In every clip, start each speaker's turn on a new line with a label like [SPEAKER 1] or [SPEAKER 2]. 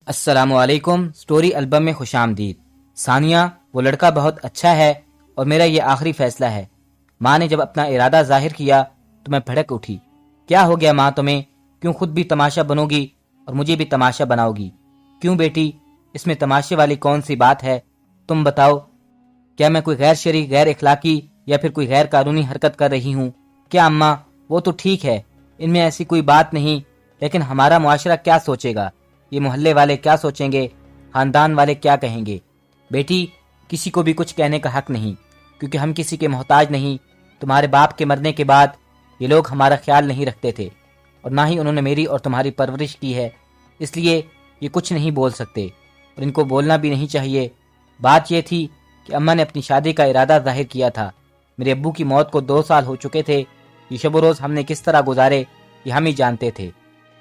[SPEAKER 1] السلام علیکم۔ Story album میں خوش آمدید۔ ثانیہ، وہ لڑکا بہت اچھا ہے اور میرا یہ آخری فیصلہ ہے۔ ماں نے جب اپنا ارادہ ظاہر کیا تو میں بھڑک اٹھی۔ کیا ہو گیا ماں تمہیں؟ کیوں خود بھی تماشا بنو گی اور مجھے بھی تماشا بناؤ گی؟ کیوں بیٹی، اس میں تماشے والی کون سی بات ہے؟ تم بتاؤ، کیا میں کوئی غیر شرعی، غیر اخلاقی یا پھر کوئی غیر قانونی حرکت کر رہی ہوں؟ کیا اماں، وہ تو ٹھیک ہے، ان میں ایسی کوئی بات نہیں، لیکن ہمارا معاشرہ کیا سوچے گا؟ یہ محلے والے کیا سوچیں گے؟ خاندان والے کیا کہیں گے؟ بیٹی، کسی کو بھی کچھ کہنے کا حق نہیں، کیونکہ ہم کسی کے محتاج نہیں۔ تمہارے باپ کے مرنے کے بعد یہ لوگ ہمارا خیال نہیں رکھتے تھے، اور نہ ہی انہوں نے میری اور تمہاری پرورش کی ہے، اس لیے یہ کچھ نہیں بول سکتے، اور ان کو بولنا بھی نہیں چاہیے۔ بات یہ تھی کہ اماں نے اپنی شادی کا ارادہ ظاہر کیا تھا۔ میرے ابو کی موت کو 2 سال ہو چکے تھے۔ یہ شب و روز ہم نے کس طرح گزارے یہ ہم ہی جانتے تھے۔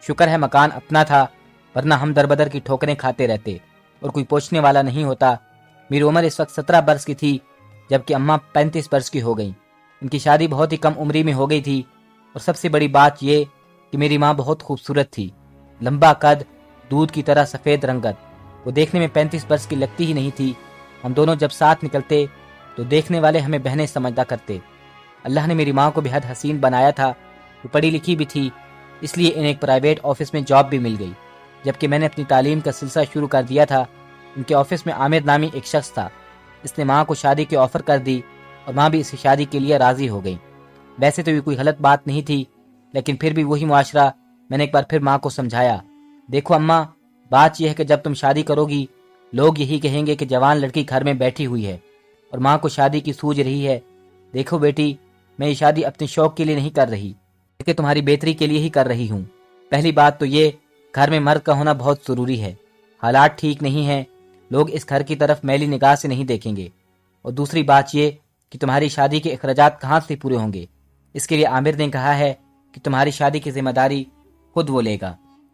[SPEAKER 1] شکر ہے مکان اپنا تھا، ورنہ ہم در بدر کی ٹھوکریں کھاتے رہتے اور کوئی پوچھنے والا نہیں ہوتا۔ میری عمر اس وقت 17 برس کی تھی، جبکہ اماں 35 برس کی ہو گئیں۔ ان کی شادی بہت ہی کم عمری میں ہو گئی تھی، اور سب سے بڑی بات یہ کہ میری ماں بہت خوبصورت تھی۔ لمبا قد، دودھ کی طرح سفید رنگت، وہ دیکھنے میں 35 برس کی لگتی ہی نہیں تھی۔ ہم دونوں جب ساتھ نکلتے تو دیکھنے والے ہمیں بہنیں سمجھا کرتے۔ اللہ نے میری ماں کو بے حد حسین بنایا تھا۔ وہ پڑھی لکھی بھی تھی، اس لیے انہیں ایک پرائیویٹ آفس میں جاب بھی مل گئی۔ جبکہ میں نے اپنی تعلیم کا سلسلہ شروع کر دیا تھا، ان کے آفس میں عامر نامی ایک شخص تھا۔ اس نے ماں کو شادی کی آفر کر دی، اور ماں بھی اس شادی کے لیے راضی ہو گئی۔ ویسے تو یہ کوئی غلط بات نہیں تھی، لیکن پھر بھی وہی معاشرہ۔ میں نے ایک بار پھر ماں کو سمجھایا، دیکھو اماں، بات یہ ہے کہ جب تم شادی کرو گی، لوگ یہی کہیں گے کہ جوان لڑکی گھر میں بیٹھی ہوئی ہے اور ماں کو شادی کی سوج رہی ہے۔ دیکھو بیٹی، میں یہ شادی اپنے شوق کے لیے نہیں کر رہی، بلکہ تمہاری بہتری کے لیے ہی کر رہی ہوں۔ پہلی بات تو یہ، گھر میں مرد کا ہونا بہت ضروری ہے۔ حالات ٹھیک نہیں ہیں، لوگ اس گھر کی طرف میلی نگاہ سے نہیں دیکھیں گے۔ اور دوسری بات یہ کہ تمہاری شادی کے اخراجات کہاں سے پورے ہوں گے؟ اس کے لیے عامر نے کہا ہے کہ تمہاری شادی کی ذمہ داری خود وہ لے گا۔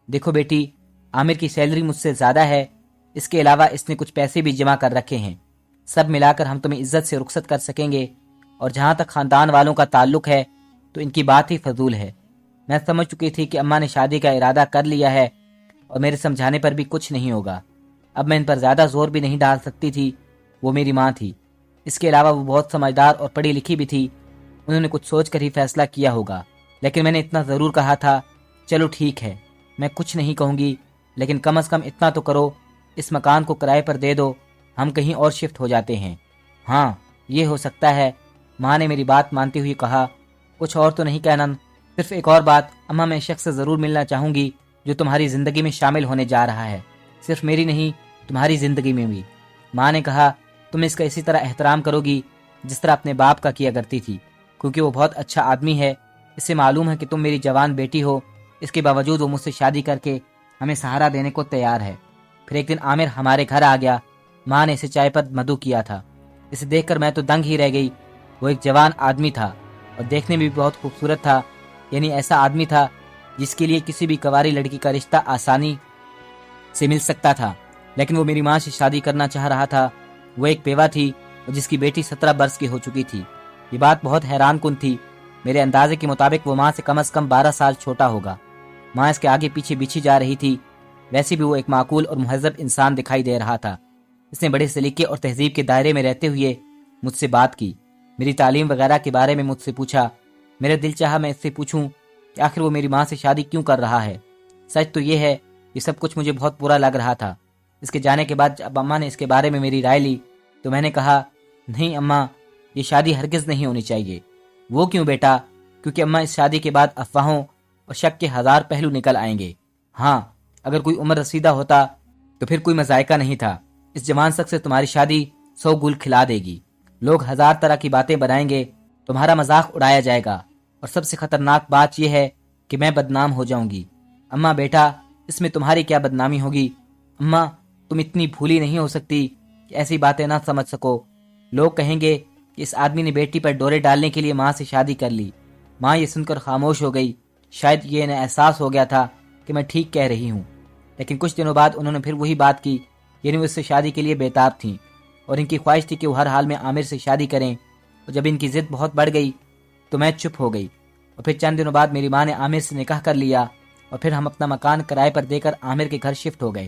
[SPEAKER 1] دیکھو بیٹی، عامر کی سیلری مجھ سے زیادہ ہے، اس کے علاوہ اس نے کچھ پیسے بھی جمع کر رکھے ہیں۔ سب ملا کر ہم تمہیں عزت سے رخصت کر سکیں گے، اور جہاں تک خاندان والوں کا تعلق ہے تو ان کی بات ہی فضول ہے۔ میں سمجھ چکی تھی کہ اماں نے شادی کا ارادہ کر لیا ہے، اور میرے سمجھانے پر بھی کچھ نہیں ہوگا۔ اب میں ان پر زیادہ زور بھی نہیں ڈال سکتی تھی، وہ میری ماں تھی۔ اس کے علاوہ وہ بہت سمجھدار اور پڑھی لکھی بھی تھی، انہوں نے کچھ سوچ کر ہی فیصلہ کیا ہوگا۔ لیکن میں نے اتنا ضرور کہا تھا، چلو ٹھیک ہے، میں کچھ نہیں کہوں گی، لیکن کم از کم اتنا تو کرو، اس مکان کو کرائے پر دے دو، ہم کہیں اور شفٹ ہو جاتے ہیں۔ ہاں، یہ ہو سکتا ہے، ماں نے میری بات مانتے ہوئے کہا۔ کچھ اور تو نہیں کہنا، صرف ایک اور بات، اماں میں شخص سے ضرور ملنا چاہوں گی جو تمہاری زندگی میں شامل ہونے جا رہا ہے، صرف میری نہیں، تمہاری زندگی میں بھی۔ ماں نے کہا، تم اس کا اسی طرح احترام کرو گی جس طرح اپنے باپ کا کیا کرتی تھی، کیونکہ وہ بہت اچھا آدمی ہے۔ اس سے معلوم ہے کہ تم میری جوان بیٹی ہو، اس کے باوجود وہ مجھ سے شادی کر کے ہمیں سہارا دینے کو تیار ہے۔ پھر ایک دن عامر ہمارے گھر آ گیا۔ ماں نے اسے چائے پر مدعو کیا تھا۔ اسے دیکھ کر میں تو دنگ ہی رہ گئی۔ وہ ایک جوان آدمی تھا اور دیکھنے میں بھی بہت خوبصورت تھا، یعنی ایسا آدمی تھا جس کے لیے کسی بھی کنواری لڑکی کا رشتہ آسانی سے مل سکتا تھا۔ لیکن وہ میری ماں سے شادی کرنا چاہ رہا تھا۔ وہ ایک بیوہ تھی اور جس کی بیٹی 17 برس کی ہو چکی تھی۔ یہ بات بہت حیران کن تھی۔ میرے اندازے کے مطابق وہ ماں سے کم از کم 12 سال چھوٹا ہوگا۔ ماں اس کے آگے پیچھے بچھی جا رہی تھی۔ ویسے بھی وہ ایک معقول اور مہذب انسان دکھائی دے رہا تھا۔ اس نے بڑے سلیقے اور تہذیب کے دائرے میں رہتے ہوئے مجھ سے بات کی، میری تعلیم وغیرہ کے بارے میں مجھ سے پوچھا۔ میرا دل چاہا میں اس سے پوچھوں کہ آخر وہ میری ماں سے شادی کیوں کر رہا ہے۔ سچ تو یہ ہے، یہ سب کچھ مجھے بہت برا لگ رہا تھا۔ اس کے جانے کے بعد جب اماں نے اس کے بارے میں میری رائے لی تو میں نے کہا، نہیں اماں، یہ شادی ہرگز نہیں ہونی چاہیے۔ وہ کیوں بیٹا؟ کیونکہ اماں، اس شادی کے بعد افواہوں اور شک کے 1000 پہلو نکل آئیں گے۔ ہاں، اگر کوئی عمر رسیدہ ہوتا تو پھر کوئی مذائقہ نہیں تھا۔ اس جوان شخص سے تمہاری شادی 100 گل کھلا دے گی، لوگ 1000 طرح کی باتیں بنائیں گے، تمہارا مذاق اڑایا جائے گا، اور سب سے خطرناک بات یہ ہے کہ میں بدنام ہو جاؤں گی۔ اماں بیٹا، اس میں تمہاری کیا بدنامی ہوگی؟ اماں، تم اتنی بھولی نہیں ہو سکتی کہ ایسی باتیں نہ سمجھ سکو۔ لوگ کہیں گے کہ اس آدمی نے بیٹی پر ڈورے ڈالنے کے لیے ماں سے شادی کر لی۔ ماں یہ سن کر خاموش ہو گئی۔ شاید یہ انہیں احساس ہو گیا تھا کہ میں ٹھیک کہہ رہی ہوں، لیکن کچھ دنوں بعد انہوں نے پھر وہی بات کی، یعنی وہ اس سے شادی کے لیے بےتاب تھیں، اور ان کی خواہش تھی کہ وہ ہر حال میں عامر سے شادی کریں۔ اور جب ان کی ضد بہت بڑھ گئی تو میں چپ ہو گئی، اور پھر چند دنوں بعد میری ماں نے عامر سے نکاح کر لیا، اور پھر ہم اپنا مکان کرائے پر دے کر عامر کے گھر شفٹ ہو گئے۔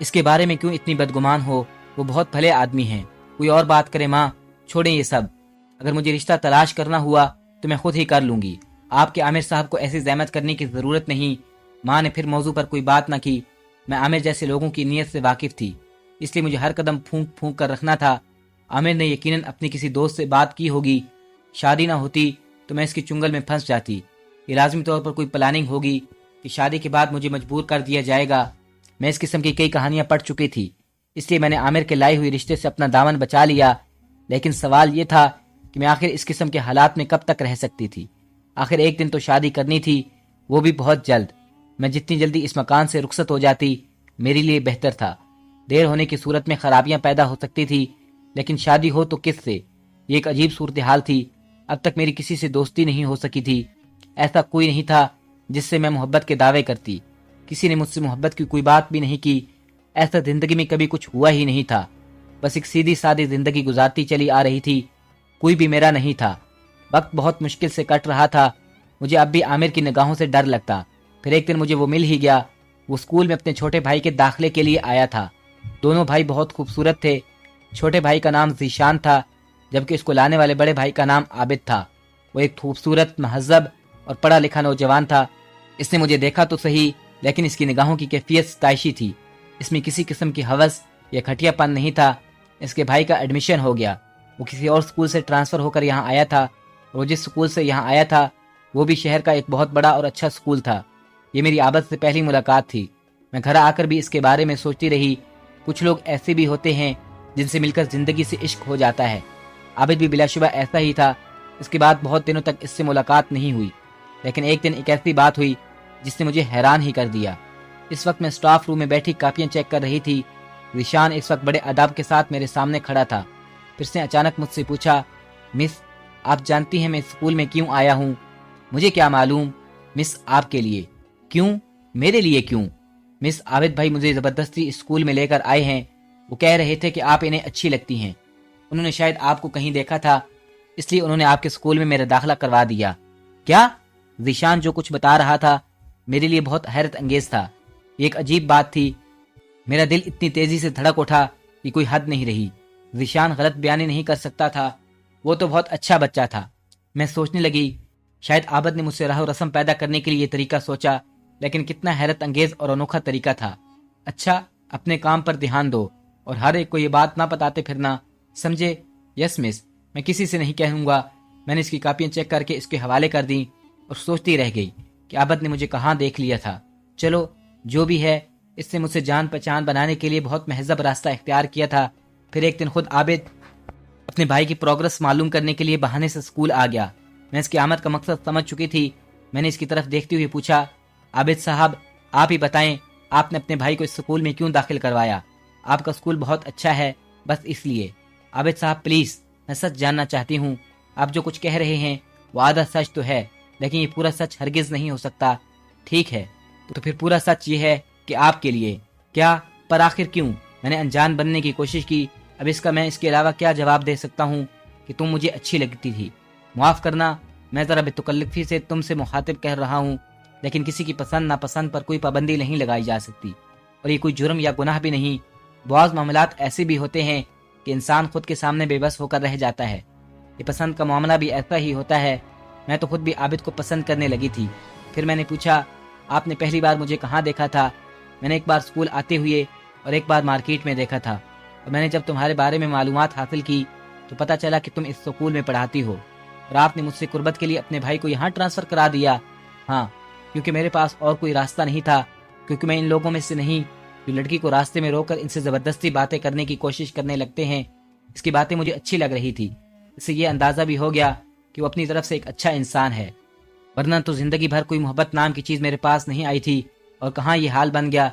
[SPEAKER 1] اس کے بارے میں کیوں اتنی بدگمان ہو؟ وہ بہت بھلے آدمی ہیں، کوئی اور بات کرے ماں، چھوڑیں یہ سب۔ اگر مجھے رشتہ تلاش کرنا ہوا تو میں خود ہی کر لوں گی، آپ کے عامر صاحب کو ایسی زحمت کرنے کی ضرورت نہیں۔ ماں نے پھر موضوع پر کوئی بات نہ کی۔ میں عامر جیسے لوگوں کی نیت سے واقف تھی، اس لیے مجھے ہر قدم پھونک پھونک کر رکھنا تھا۔ عامر نے یقیناً اپنی کسی دوست سے بات کی ہوگی، شادی نہ ہوتی تو میں اس کی چنگل میں پھنس جاتی۔ یہ لازمی طور پر کوئی پلاننگ ہوگی کہ شادی کے بعد مجھے مجبور کر دیا جائے گا۔ میں اس قسم کی کئی کہانیاں پڑھ چکی تھی، اس لیے میں نے عامر کے لائے ہوئے رشتے سے اپنا دامن بچا لیا۔ لیکن سوال یہ تھا کہ میں آخر اس قسم کے حالات میں کب تک رہ سکتی تھی؟ آخر ایک دن تو شادی کرنی تھی، وہ بھی بہت جلد۔ میں جتنی جلدی اس مکان سے رخصت ہو جاتی میرے لیے بہتر تھا۔ دیر ہونے کی صورت میں خرابیاں پیدا ہو سکتی تھی، لیکن شادی ہو تو کس سے؟ یہ ایک عجیب صورتحال تھی۔ اب تک میری کسی سے دوستی نہیں ہو سکی تھی، ایسا کوئی نہیں تھا جس سے میں محبت کے دعوے کرتی، کسی نے مجھ سے محبت کی کوئی بات بھی نہیں کی، ایسا زندگی میں کبھی کچھ ہوا ہی نہیں تھا۔ بس ایک سیدھی سادی زندگی گزارتی چلی آ رہی تھی، کوئی بھی میرا نہیں تھا۔ وقت بہت مشکل سے کٹ رہا تھا، مجھے اب بھی عامر کی نگاہوں سے ڈر لگتا۔ پھر ایک دن مجھے وہ مل ہی گیا۔ وہ اسکول میں اپنے چھوٹے بھائی کے داخلے کے لیے آیا تھا۔ دونوں بھائی بہت خوبصورت تھے۔ چھوٹے بھائی کا نام ذیشان تھا، جبکہ اس کو لانے والے بڑے بھائی کا نام عابد تھا۔ وہ ایک خوبصورت، مہذب اور پڑھا لکھا نوجوان تھا۔ اس نے مجھے دیکھا تو صحیح، لیکن اس کی نگاہوں کی کیفیت ستائشی تھی۔ اس میں کسی قسم کی ہوس یا گھٹیا پن نہیں تھا۔ اس کے بھائی کا ایڈمیشن ہو گیا، وہ کسی اور اسکول سے ٹرانسفر ہو کر یہاں آیا تھا، اور وہ جس اسکول سے یہاں آیا تھا وہ بھی شہر کا ایک بہت بڑا اور اچھا اسکول تھا۔ یہ میری عابد سے پہلی ملاقات تھی۔ میں گھر آ کر بھی اس کے بارے میں سوچتی رہی۔ کچھ لوگ ایسے بھی ہوتے ہیں جن سے مل کر زندگی سے عشق ہو جاتا ہے۔ عابد بھی بلا شبہ ایسا ہی تھا۔ اس کے بعد بہت دنوں تک اس سے ملاقات نہیں ہوئی، لیکن ایک دن ایک ایسی بات ہوئی جس نے مجھے حیران ہی کر دیا۔ اس وقت میں اسٹاف روم میں بیٹھی کاپیاں چیک کر رہی تھی۔ ذیشان اس وقت بڑے ادب کے ساتھ میرے سامنے کھڑا تھا۔ پھر اس نے اچانک مجھ سے پوچھا، مس، آپ جانتی ہیں میں اسکول میں کیوں آیا ہوں؟ مجھے کیا معلوم مس، آپ کے لیے کیوں؟ میرے لیے کیوں؟ مس، عابد بھائی مجھے زبردستی اسکول میں لے کر آئے ہیں۔ وہ کہہ رہے تھے کہ آپ انہیں اچھی لگتی ہیں۔ انہوں نے شاید آپ کو کہیں دیکھا تھا، اس لیے انہوں نے آپ کے اسکول میں میرا داخلہ کروا دیا۔ کیا؟ ذیشان جو کچھ بتا رہا تھا میرے لیے بہت حیرت انگیز تھا۔ یہ ایک عجیب بات تھی۔ میرا دل اتنی تیزی سے دھڑک اٹھا کہ کوئی حد نہیں رہی۔ ذیشان غلط بیانی نہیں کر سکتا تھا، وہ تو بہت اچھا بچہ تھا۔ میں سوچنے لگی، شاید عابد نے مجھ سے راہ و رسم پیدا کرنے کے لیے یہ طریقہ سوچا، لیکن کتنا حیرت انگیز اور انوکھا طریقہ تھا۔ اچھا، اپنے کام پر دھیان دو اور ہر ایک کو یہ بات نہ بتاتے پھرنا، سمجھے؟ یس مس، میں کسی سے نہیں کہوں گا۔ میں نے اس کی کاپیاں چیک کر کے اس کے حوالے کر دیں اور سوچتی رہ گئی کہ عابد نے مجھے کہاں دیکھ لیا تھا۔ چلو جو بھی ہے، اس سے مجھ سے جان پہچان بنانے کے لیے بہت مہذب راستہ اختیار کیا تھا۔ پھر ایک دن خود عابد اپنے بھائی کی پروگرس معلوم کرنے کے لیے بہانے سے اسکول آ گیا۔ میں اس کی آمد کا مقصد سمجھ چکی تھی۔ میں نے اس کی طرف دیکھتے ہوئے پوچھا، عابد صاحب، آپ ہی بتائیں آپ نے اپنے بھائی کو اس اسکول میں کیوں داخل کروایا؟ آپ کا اسکول بہت اچھا ہے، بس اس لیے۔ عابد صاحب پلیز، میں سچ جاننا چاہتی ہوں۔ آپ جو کچھ کہہ رہے ہیں وہ آدھا سچ تو ہے، لیکن یہ پورا سچ ہرگز نہیں ہو سکتا۔ ٹھیک ہے، تو پھر پورا سچ یہ ہے کہ آپ کے لیے۔ کیا؟ پر آخر کیوں؟ میں نے انجان بننے کی کوشش کی۔ اب اس کا میں اس کے علاوہ کیا جواب دے سکتا ہوں کہ تم مجھے اچھی لگتی تھی۔ معاف کرنا، میں ذرا بے تکلفی سے تم سے مخاطب کہہ رہا ہوں، لیکن کسی کی پسند ناپسند پر کوئی پابندی نہیں لگائی جا سکتی، اور یہ کوئی جرم یا گناہ بھی نہیں۔ بعض معاملات ایسے بھی ہوتے ہیں کہ انسان خود کے سامنے بے بس ہو کر رہ جاتا ہے۔ یہ پسند کا معاملہ بھی ایسا ہی ہوتا ہے۔ میں تو خود بھی عابد کو پسند کرنے لگی تھی۔ پھر میں نے پوچھا، آپ نے پہلی بار مجھے کہاں دیکھا تھا؟ میں نے ایک بار اسکول آتے ہوئے اور ایک بار مارکیٹ میں دیکھا تھا، اور میں نے جب تمہارے بارے میں معلومات حاصل کی تو پتہ چلا کہ تم اس اسکول میں پڑھاتی ہو، اور آپ نے مجھ سے قربت کے لیے اپنے بھائی کو یہاں ٹرانسفر کرا دیا۔ ہاں، کیونکہ میرے پاس اور کوئی راستہ نہیں تھا، کیونکہ میں ان لوگوں میں سے نہیں جو لڑکی کو راستے میں روک کر ان سے زبردستی باتیں کرنے کی کوشش کرنے لگتے ہیں۔ اس کی باتیں مجھے اچھی لگ رہی تھی، اس سے یہ اندازہ بھی ہو گیا کہ وہ اپنی طرف سے ایک اچھا انسان ہے، ورنہ تو زندگی بھر کوئی محبت نام کی چیز میرے پاس نہیں آئی تھی، اور کہاں یہ حال بن گیا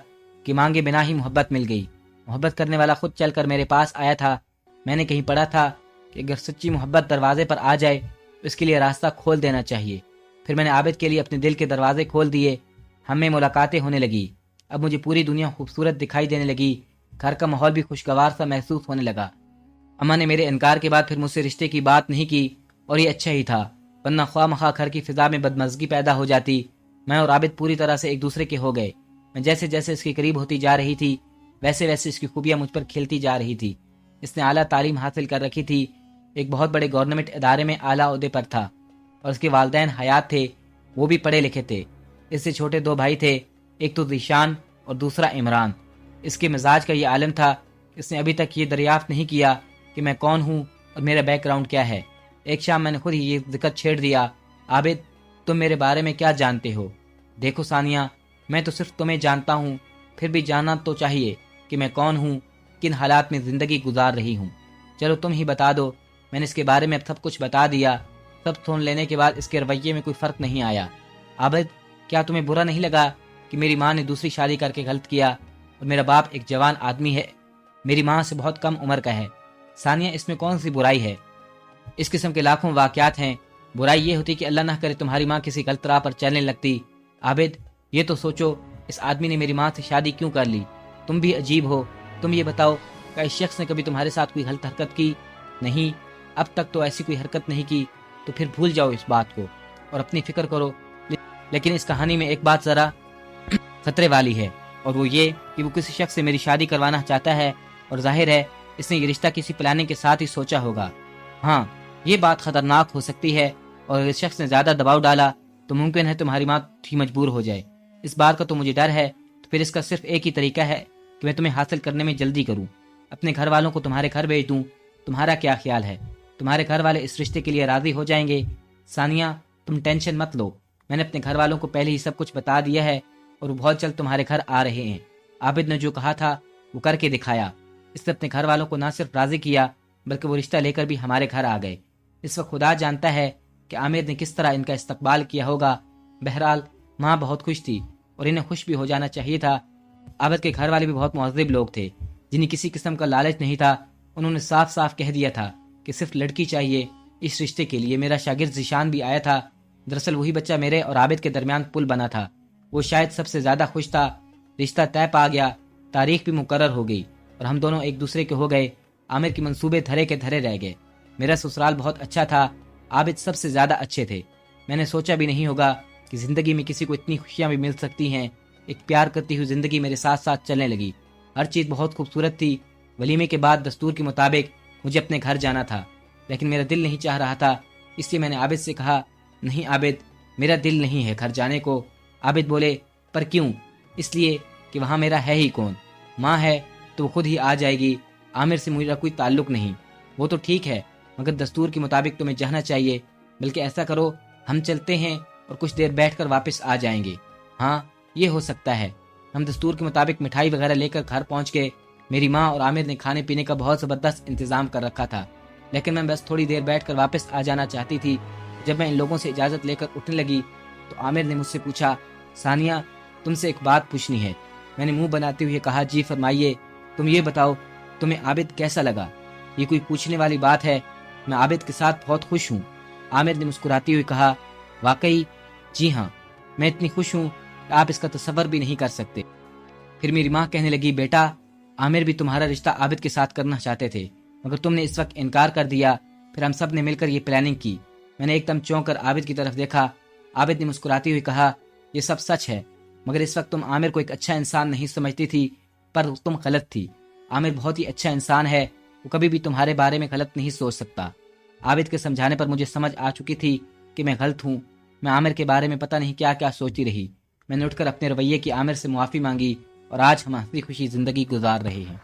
[SPEAKER 1] کہ مانگے بنا ہی محبت مل گئی۔ محبت کرنے والا خود چل کر میرے پاس آیا تھا۔ میں نے کہیں پڑھا تھا کہ اگر سچی محبت دروازے پر آ جائے تو اس کے لیے راستہ کھول دینا چاہیے۔ پھر میں نے عابد کے لیے اپنے دل کے دروازے کھول دیے۔ ہم میں ملاقاتیں ہونے لگی۔ اب مجھے پوری دنیا خوبصورت دکھائی دینے لگی۔ گھر کا ماحول بھی خوشگوار سا محسوس ہونے لگا۔ اماں نے میرے انکار کے بعد پھر مجھ سے رشتے کی بات نہیں کی، اور یہ اچھا ہی تھا، ورنہ خواہ مخواہ گھر کی فضا میں بدمزگی پیدا ہو جاتی۔ میں اور عابد پوری طرح سے ایک دوسرے کے ہو گئے۔ میں جیسے جیسے اس کے قریب ہوتی جا رہی تھی ویسے ویسے اس کی خوبیاں مجھ پر کھلتی جا رہی تھی۔ اس نے اعلیٰ تعلیم حاصل کر رکھی تھی، ایک بہت بڑے گورنمنٹ ادارے میں اعلیٰ عہدے پر تھا، اور اس کے والدین حیات تھے، وہ بھی پڑھے لکھے تھے۔ اس سے چھوٹے 2 بھائی تھے، ایک تو ذیشان اور دوسرا عمران۔ اس کے مزاج کا یہ عالم تھا، اس نے ابھی تک یہ دریافت نہیں کیا کہ میں کون ہوں اور میرا بیک گراؤنڈ کیا ہے۔ ایک شام میں نے خود ہی یہ ذکر چھیڑ دیا، عابد تم میرے بارے میں کیا جانتے ہو؟ دیکھو ثانیہ، میں تو صرف تمہیں جانتا ہوں، پھر بھی جاننا تو چاہیے کہ میں کون ہوں، کن حالات میں زندگی گزار رہی ہوں۔ چلو تم ہی بتا دو۔ میں نے اس کے بارے میں اب سب کچھ بتا دیا۔ سب سن لینے کے بعد اس کے رویے میں کوئی فرق نہیں آیا۔ عابد کیا تمہیں برا نہیں لگا کہ میری ماں نے دوسری شادی کر کے غلط کیا اور میرا باپ ایک جوان آدمی ہے، میری ماں سے بہت کم عمر کا ہے؟ ثانیہ اس میں کون سی برائی ہے؟ اس قسم کے لاکھوں واقعات ہیں۔ برائی یہ ہوتی کہ اللہ نہ کرے تمہاری ماں کسی غلط راہ پر چلنے لگتی۔ عابد یہ تو سوچو، اس آدمی نے میری ماں سے شادی کیوں کر لی؟ تم بھی عجیب ہو۔ تم یہ بتاؤ، کیا اس شخص نے کبھی تمہارے ساتھ کوئی غلط حرکت کی؟ نہیں، اب تک تو ایسی کوئی حرکت نہیں کی۔ تو پھر بھول جاؤ اس بات کو اور اپنی فکر کرو۔ لیکن اس کہانی میں ایک بات ذرا خطرے والی ہے، اور وہ یہ کہ وہ کسی شخص سے میری شادی کروانا چاہتا ہے، اور ظاہر ہے اس نے یہ رشتہ کسی پلاننگ کے ساتھ ہی سوچا ہوگا۔ ہاں، یہ بات خطرناک ہو سکتی ہے، اور اگر اس شخص نے زیادہ دباؤ ڈالا تو ممکن ہے تمہاری ماں بھی مجبور ہو جائے۔ اس بات کا تو مجھے ڈر ہے، تو پھر اس کا صرف ایک ہی طریقہ ہے کہ میں تمہیں حاصل کرنے میں جلدی کروں، اپنے گھر والوں کو تمہارے گھر بھیج دوں۔ تمہارا کیا خیال ہے؟ تمہارے گھر والے اس رشتے کے لیے راضی ہو جائیں گے؟ ثانیہ تم ٹینشن مت لو، میں نے اپنے گھر والوں کو پہلے ہی سب کچھ بتا دیا ہے، اور وہ بہت جلد تمہارے گھر آ رہے ہیں۔ عابد نے جو کہا تھا وہ کر کے دکھایا۔ اس نے اپنے گھر والوں کو نہ صرف راضی کیا بلکہ وہ رشتہ لے کر بھی ہمارے گھر آ گئے۔ اس وقت خدا جانتا ہے کہ عامر نے کس طرح ان کا استقبال کیا ہوگا۔ بہرحال ماں بہت خوش تھی، اور انہیں خوش بھی ہو جانا چاہیے تھا۔ عابد کے گھر والے بھی بہت مہذب لوگ تھے، جنہیں کسی قسم کا لالچ نہیں تھا۔ انہوں نے صاف صاف کہہ دیا تھا کہ صرف لڑکی چاہیے اس رشتے کے لیے۔ میرا شاگرد ذیشان بھی آیا تھا، دراصل وہی بچہ میرے اور عابد کے درمیان پل بنا تھا۔ وہ شاید سب سے زیادہ خوش تھا۔ رشتہ طے پا گیا، تاریخ بھی مقرر ہو گئی، اور ہم دونوں ایک دوسرے کے ہو گئے۔ عامر کی منصوبے دھرے کے دھرے رہ گئے۔ میرا سسرال بہت اچھا تھا، عابد سب سے زیادہ اچھے تھے۔ میں نے سوچا بھی نہیں ہوگا کہ زندگی میں کسی کو اتنی خوشیاں بھی مل سکتی ہیں۔ ایک پیار کرتی ہوئی زندگی میرے ساتھ ساتھ چلنے لگی۔ ہر چیز بہت خوبصورت تھی۔ ولیمے کے بعد دستور کے مطابق مجھے اپنے گھر جانا تھا، لیکن میرا دل نہیں چاہ رہا تھا، اس لیے میں نے عابد سے کہا، نہیں عابد، میرا دل نہیں ہے گھر جانے کو۔ عابد بولے، پر کیوں؟ اس لیے کہ وہاں میرا ہے ہی کون؟ ماں ہے تو وہ خود ہی آ جائے گی، عامر سے میرا کوئی تعلق نہیں۔ وہ تو ٹھیک ہے، مگر دستور کے مطابق تمہیں جانا چاہیے۔ بلکہ ایسا کرو، ہم چلتے ہیں اور کچھ دیر بیٹھ کر واپس آ جائیں گے۔ ہاں یہ ہو سکتا ہے۔ ہم دستور کے مطابق مٹھائی وغیرہ لے کر گھر پہنچ گئے۔ میری ماں اور عامر نے کھانے پینے کا بہت زبردست انتظام کر رکھا تھا، لیکن میں بس تھوڑی دیر بیٹھ کر واپس آ جانا چاہتی تھی۔ جب میں ان لوگوں سے اجازت لے کر اٹھنے لگی تو عامر نے مجھ سے پوچھا، ثانیہ تم سے ایک بات پوچھنی ہے۔ میں نے منہ بناتے ہوئے کہا، جی فرمائیے۔ تم یہ بتاؤ، تمہیں عابد کیسا لگا؟ یہ کوئی پوچھنے والی بات ہے؟ میں عابد کے ساتھ بہت خوش ہوں۔ عامر نے مسکراتے ہوئے کہا، واقعی؟ جی ہاں، میں اتنی خوش ہوں کہ آپ اس کا تصور بھی نہیں کر سکتے۔ پھر میری ماں کہنے لگی، بیٹا عامر بھی تمہارا رشتہ عابد کے ساتھ کرنا چاہتے تھے، مگر تم نے اس وقت انکار کر دیا۔ پھر ہم سب نے مل کر یہ پلاننگ کی۔ میں نے ایک دم چونک کر عابد کی طرف دیکھا۔ عابد نے مسکراتے ہوئے کہا، یہ سب سچ ہے، مگر اس وقت تم عامر کو ایک اچھا انسان نہیں سمجھتی تھی، پر تم غلط تھی۔ عامر بہت ہی اچھا انسان ہے، وہ کبھی بھی تمہارے بارے میں غلط نہیں سوچ سکتا۔ عابد کے سمجھانے پر مجھے سمجھ آ چکی تھی کہ میں غلط ہوں۔ میں عامر کے بارے میں پتہ نہیں کیا کیا سوچتی رہی۔ میں نے اٹھ کر اپنے رویے کی عامر سے معافی مانگی، اور آج ہم ہنسی خوشی زندگی گزار رہے ہیں۔